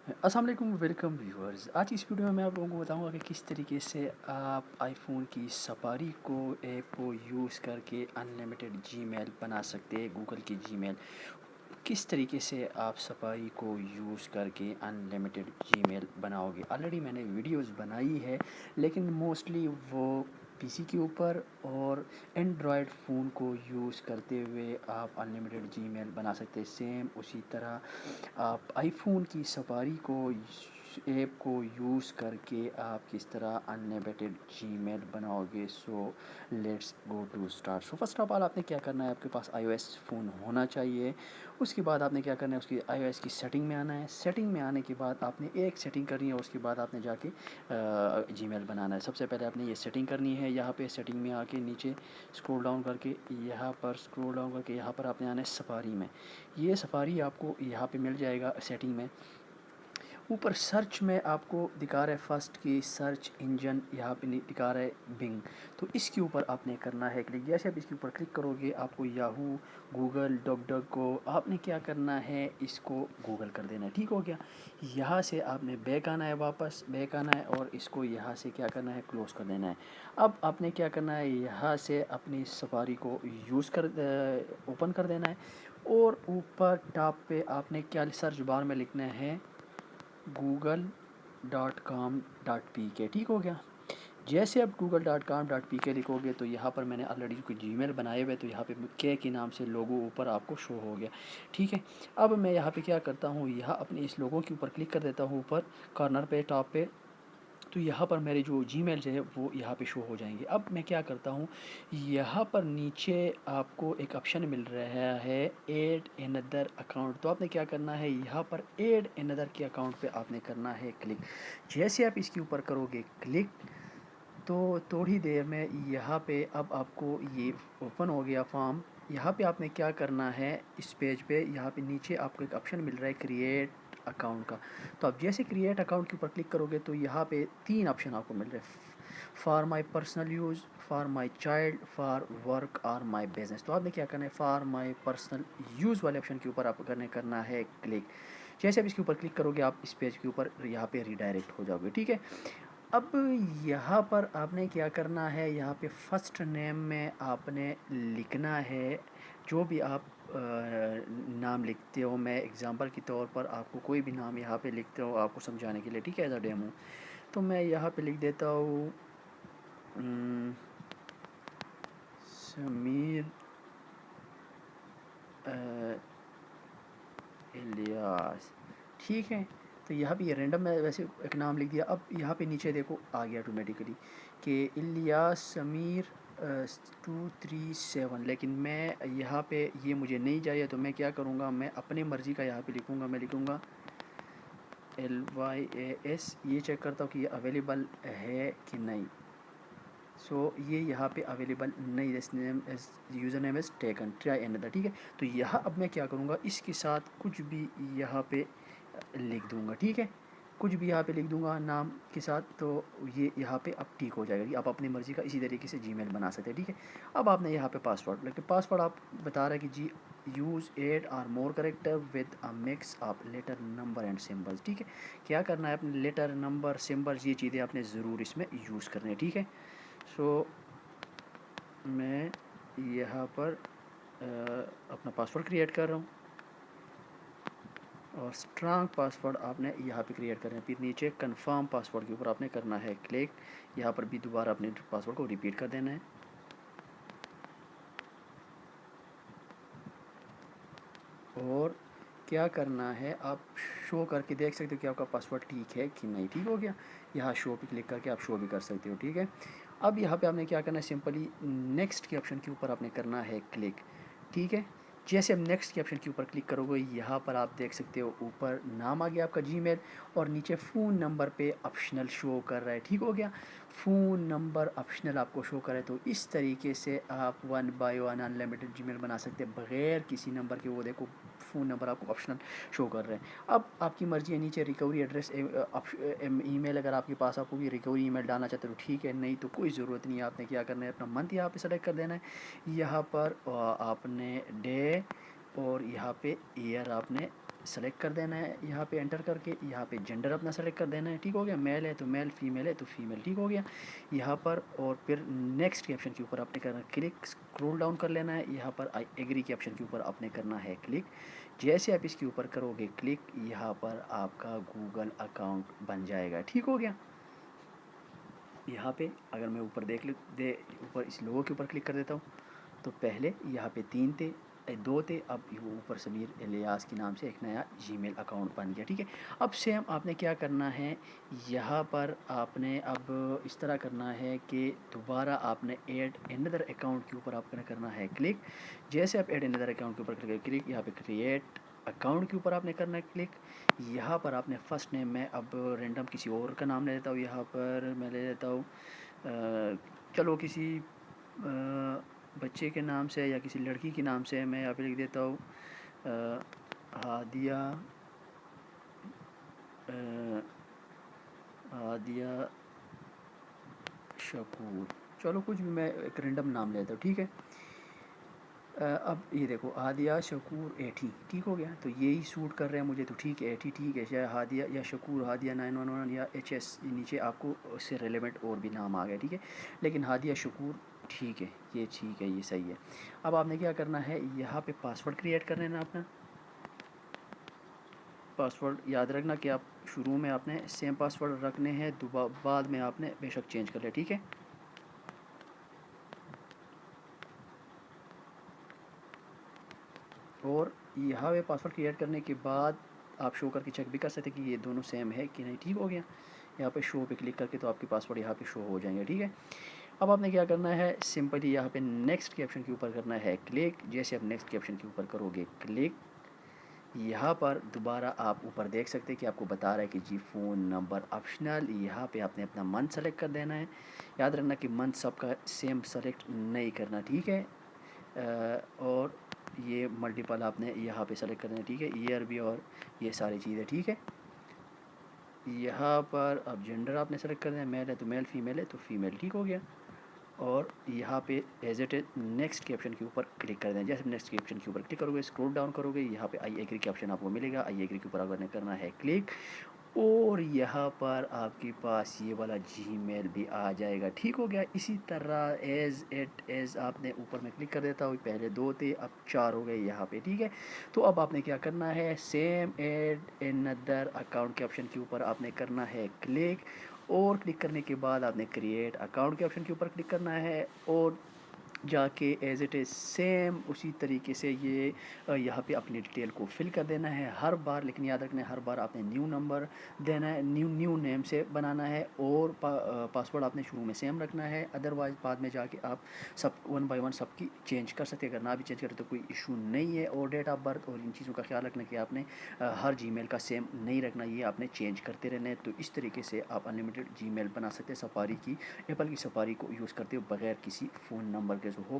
अस्सलाम वालेकुम, welcome viewers. आज की इस वीडियो में मैं आप लोगों को बताऊंगा कि किस तरीके से आप आईफोन की सफारी को ऐप को यूज़ करके अनलिमिटेड जीमेल बना सकते हैं। गूगल की जीमेल किस तरीके से आप सफारी को यूज़ करके अनलिमिटेड जीमेल बनाओगे। ऑलरेडी मैंने वीडियोस बनाई है, लेकिन मोस्टली वो पीसी के ऊपर और एंड्रॉयड फ़ोन को यूज़ करते हुए आप अनलिमिटेड जीमेल बना सकते हैं। सेम उसी तरह आप आईफोन की सफारी को ऐप को यूज़ करके आप किस तरह अनलिमिटेड जीमेल बनाओगे। So let's go to start. So first of all आपने क्या करना है, आपके पास आईओएस फ़ोन होना चाहिए। उसके बाद आपने क्या करना है, उसकी आईओएस की सेटिंग में आना है। सेटिंग में आने के बाद आपने एक सेटिंग करनी है, उसके बाद आपने जाके जीमेल बनाना है। सबसे पहले आपने ये सेटिंग करनी है। यहाँ पे सेटिंग में आके नीचे स्क्रॉल डाउन करके यहाँ पर स्क्रॉल डाउन करके यहाँ पर आपने आना है सफारी में। ये सफारी आपको यहाँ पे मिल जाएगा सेटिंग में। ऊपर सर्च में आपको दिखा रहा है फर्स्ट की सर्च इंजन, यहाँ पे दिखा रहा है बिंग। तो इसके ऊपर आपने करना है क्लिक। जैसे आप इसके ऊपर क्लिक करोगे आपको याहू, गूगल, डॉक डॉक को आपने क्या करना है, इसको गूगल कर देना है। ठीक हो गया। यहाँ से आपने बैक आना है, वापस बैक आना है और इसको यहाँ से क्या करना है, क्लोज़ कर देना है। अब आपने क्या करना है, यहाँ से अपनी सफारी को यूज़ कर ओपन कर देना है और ऊपर टॉप पे आपने क्या सर्च बार में लिखना है, google.com.pk। ठीक हो गया। जैसे आप google.com.pk लिखोगे तो यहाँ पर मैंने ऑलरेडी कोई जीमेल बनाए हुए, तो यहाँ पे के नाम से लोगो ऊपर आपको शो हो गया। ठीक है। अब मैं यहाँ पे क्या करता हूँ, यहाँ अपने इस लोगों के ऊपर क्लिक कर देता हूँ, ऊपर कॉर्नर पे टॉप पे। तो यहाँ पर मेरे जो जीमेल है वो यहाँ पे शो हो जाएंगे। अब मैं क्या करता हूँ, यहाँ पर नीचे आपको एक ऑप्शन मिल रहा है ऐड अनदर अकाउंट। तो आपने क्या करना है, यहाँ पर ऐड अनदर के अकाउंट पे आपने करना है क्लिक। जैसे आप इसके ऊपर करोगे क्लिक तो थोड़ी देर में यहाँ पे अब आपको ये ओपन हो गया फॉर्म। यहाँ पे आपने क्या करना है, इस पेज पे यहाँ पे नीचे आपको एक ऑप्शन मिल रहा है क्रिएट अकाउंट का। तो आप जैसे क्रिएट अकाउंट के ऊपर क्लिक करोगे तो यहाँ पे तीन ऑप्शन आपको मिल रहे हैं, for my personal use, for my child, for work और माई बिजनेस। तो आपने क्या करना है, फॉर माई पर्सनल यूज़ वाले ऑप्शन के ऊपर आपको करना है क्लिक। जैसे आप इसके ऊपर क्लिक करोगे आप इस पेज के ऊपर यहाँ पे रिडायरेक्ट हो जाओगे। ठीक है। अब यहाँ पर आपने क्या करना है, यहाँ पे फर्स्ट नेम में आपने लिखना है जो भी आप नाम लिखते हो। मैं एग्ज़ाम्पल के तौर पर आपको कोई भी नाम यहाँ पे लिखते हो आपको समझाने के लिए, ठीक है, एज अ डेमो। तो मैं यहाँ पे लिख देता हूँ समीर इलियास। ठीक है। तो यहाँ पे ये रैंडम मैं वैसे एक नाम लिख दिया। अब यहाँ पे नीचे देखो आ गया ऑटोमेटिकली कि इलियास समीर 237। लेकिन मैं यहाँ पे ये मुझे नहीं चाहिए, तो मैं क्या करूँगा, मैं अपने मर्ज़ी का यहाँ पे लिखूँगा। मैं लिखूँगा LYAS। ये चेक करता हूँ कि ये अवेलेबल है कि नहीं। सो ये यहाँ पे अवेलेबल नहीं, this name is user name is taken, try another. ठीक है। तो यहाँ अब मैं क्या करूँगा, इसके साथ कुछ भी यहाँ पे लिख दूँगा। ठीक है। कुछ भी यहाँ पे लिख दूँगा नाम के साथ, तो ये यहाँ पे अब ठीक हो जाएगा। आप अपनी मर्ज़ी का इसी तरीके से जीमेल बना सकते हैं। ठीक है। अब आपने यहाँ पे पासवर्ड, लेकिन पासवर्ड आप बता रहे हैं कि जी use 8 or more character with a mix of letter number and symbols. ठीक है। क्या करना है, अपने लेटर नंबर सिम्बल्स ये चीज़ें आपने ज़रूर इसमें यूज़ करनी है। ठीक है। सो मैं यहाँ पर अपना पासवर्ड क्रिएट कर रहा हूँ और स्ट्रांग पासवर्ड आपने यहाँ पे क्रिएट करना है। फिर नीचे कंफर्म पासवर्ड के ऊपर आपने करना है क्लिक। यहाँ पर भी दोबारा अपने पासवर्ड को रिपीट कर देना है और क्या करना है, आप शो करके देख सकते हो कि आपका पासवर्ड ठीक है कि नहीं। ठीक हो गया। यहाँ शो पे क्लिक करके आप शो भी कर सकते हो। ठीक है। अब यहाँ पे आपने क्या करना है, सिंपली नेक्स्ट के ऑप्शन के ऊपर आपने करना है क्लिक। ठीक है। जैसे आप नेक्स्ट के ऑप्शन के ऊपर क्लिक करोगे यहाँ पर आप देख सकते हो ऊपर नाम आ गया आपका जीमेल और नीचे फ़ोन नंबर पे ऑप्शनल शो कर रहा है। ठीक हो गया। फ़ोन नंबर ऑप्शनल आपको शो करे, तो इस तरीके से आप 1 बाय 1 अनलिमिटेड जीमेल बना सकते हैं बग़ैर किसी नंबर के। वो देखो फ़ोन नंबर आपको ऑप्शनल शो कर रहे हैं। अब आपकी मर्ज़ी है, नीचे रिकवरी एड्रेस ईमेल अगर आपके पास आपको भी रिकवरी ईमेल डालना चाहते हो ठीक है, नहीं तो कोई ज़रूरत नहीं है। आपने क्या करना है, अपना मंथ यहाँ पे सेलेक्ट कर देना है। यहाँ पर आपने डे और यहाँ पे ईयर आपने सेलेक्ट कर देना है यहाँ पे एंटर करके, यहाँ पे जेंडर अपना सेलेक्ट कर देना है, ठीक हो गया। मेल है तो मेल, फीमेल है तो फीमेल, ठीक हो गया यहाँ पर। और फिर नेक्स्ट के ऑप्शन के ऊपर आपने करना है क्लिक, स्क्रॉल डाउन कर लेना है, यहाँ पर आई एग्री के ऑप्शन के ऊपर आपने करना है क्लिक। जैसे आप इसके ऊपर करोगे क्लिक, यहाँ पर आपका गूगल अकाउंट बन जाएगा, ठीक हो गया। यहाँ पे अगर मैं ऊपर ऊपर इस लोगो के ऊपर क्लिक कर देता हूँ, तो पहले यहाँ पे 3 थे, 2 थे, अब वो ऊपर समीर इलियास के नाम से एक नया जीमेल अकाउंट बन गया, ठीक है। अब सेम आपने क्या करना है, यहाँ पर आपने अब इस तरह करना है कि दोबारा आपने ऐड अनदर अकाउंट के ऊपर आपने करना है क्लिक। जैसे आप ऐड अनदर अकाउंट के ऊपर क्लिक, यहाँ पे क्रिएट अकाउंट के ऊपर आपने करना है क्लिक। यहाँ पर आपने फ़र्स्ट नेम में अब रेंडम किसी और का नाम ले लेता हूँ, यहाँ पर मैं ले लेता हूँ चलो किसी बच्चे के नाम से या किसी लड़की के नाम से मैं यहाँ पे लिख देता हूँ हादिया, हादिया शकूर, चलो कुछ भी मैं एक रेंडम नाम लेता हूँ, ठीक है। अब ये देखो हादिया शकूर 80, ठीक हो गया। तो यही सूट कर रहे हैं मुझे, तो ठीक है 80, ठीक है। या हादिया या शकूर, हादिया 911 या HS, नीचे आपको उससे रेलेवेंट और भी नाम आ गए, ठीक है। लेकिन हादिया शकूर ठीक है, ये ठीक है, ये सही है। अब आपने क्या करना है, यहाँ पे पासवर्ड क्रिएट कर लेना अपना। पासवर्ड याद रखना कि आप शुरू में आपने सेम पासवर्ड रखने हैं, बाद में आपने बेशक चेंज कर लिया, ठीक है। और यहाँ पे पासवर्ड क्रिएट करने के बाद आप शो करके चेक भी कर सकते हैं कि ये दोनों सेम है कि नहीं, ठीक हो गया। यहाँ पे शो पे क्लिक करके तो आपके पासवर्ड यहाँ पे शो हो जाएंगे, ठीक है। अब आपने क्या करना है, सिंपली यहाँ पे नेक्स्ट के ऑप्शन के ऊपर करना है क्लिक। जैसे आप नेक्स्ट के ऑप्शन के ऊपर करोगे क्लिक, यहाँ पर दोबारा आप ऊपर देख सकते हैं कि आपको बता रहा है कि जी फ़ोन नंबर ऑप्शनल। यहाँ पे आपने अपना मंथ सेलेक्ट कर देना है। याद रखना कि मंथ सबका सेम सेलेक्ट नहीं करना, ठीक है। और ये मल्टीपल आपने यहाँ पे सेलेक्ट करना है, ठीक है। ईयर भी और ये सारी चीज़ें, ठीक है। यहाँ पर अब जेंडर आपने सेलेक्ट करना है, मेल है तो मेल, फीमेल है तो फीमेल, ठीक हो गया। और यहाँ पे एज इट इज नेक्स्ट के ऑप्शन के ऊपर क्लिक कर दें। जैसे नेक्स्ट के ऑप्शन के ऊपर क्लिक करोगे, स्क्रॉल डाउन करोगे, यहाँ पे आई एग्री के ऑप्शन आपको मिलेगा। आई एग्री के ऊपर आपने करना है क्लिक, और यहाँ पर आपके पास ये वाला जीमेल भी आ जाएगा, ठीक हो गया। इसी तरह एज आपने ऊपर में क्लिक कर देता हूँ, पहले 2 थे अब 4 हो गए यहाँ पे, ठीक है। तो अब आपने क्या करना है, सेम एड अनदर अकाउंट के ऑप्शन के ऊपर आपने करना है क्लिक, और क्लिक करने के बाद आपने क्रिएट अकाउंट के ऑप्शन के ऊपर क्लिक करना है, और जाके एज इट इज़ सेम उसी तरीके से ये यहाँ पे अपनी डिटेल को फिल कर देना है हर बार। लेकिन याद रखना है हर बार आपने न्यू नंबर देना है, न्यू नेम से बनाना है, और पासवर्ड आपने शुरू में सेम रखना है। अदरवाइज़ बाद में जाके आप सब 1 बाय 1 सबकी चेंज कर सकते हैं। अगर ना भी चेंज करें तो कोई इशू नहीं है। और डेट ऑफ बर्थ और इन चीज़ों का ख्याल रखना कि आपने हर जीमेल का सेम नहीं रखना, ये आपने चेंज करते रहना है। तो इस तरीके से आप अनलिमिटेड जीमेल बना सकते हैं सफारी की, एप्पल की सफारी को यूज़ करते हो बगैर किसी फ़ोन नंबर के। हो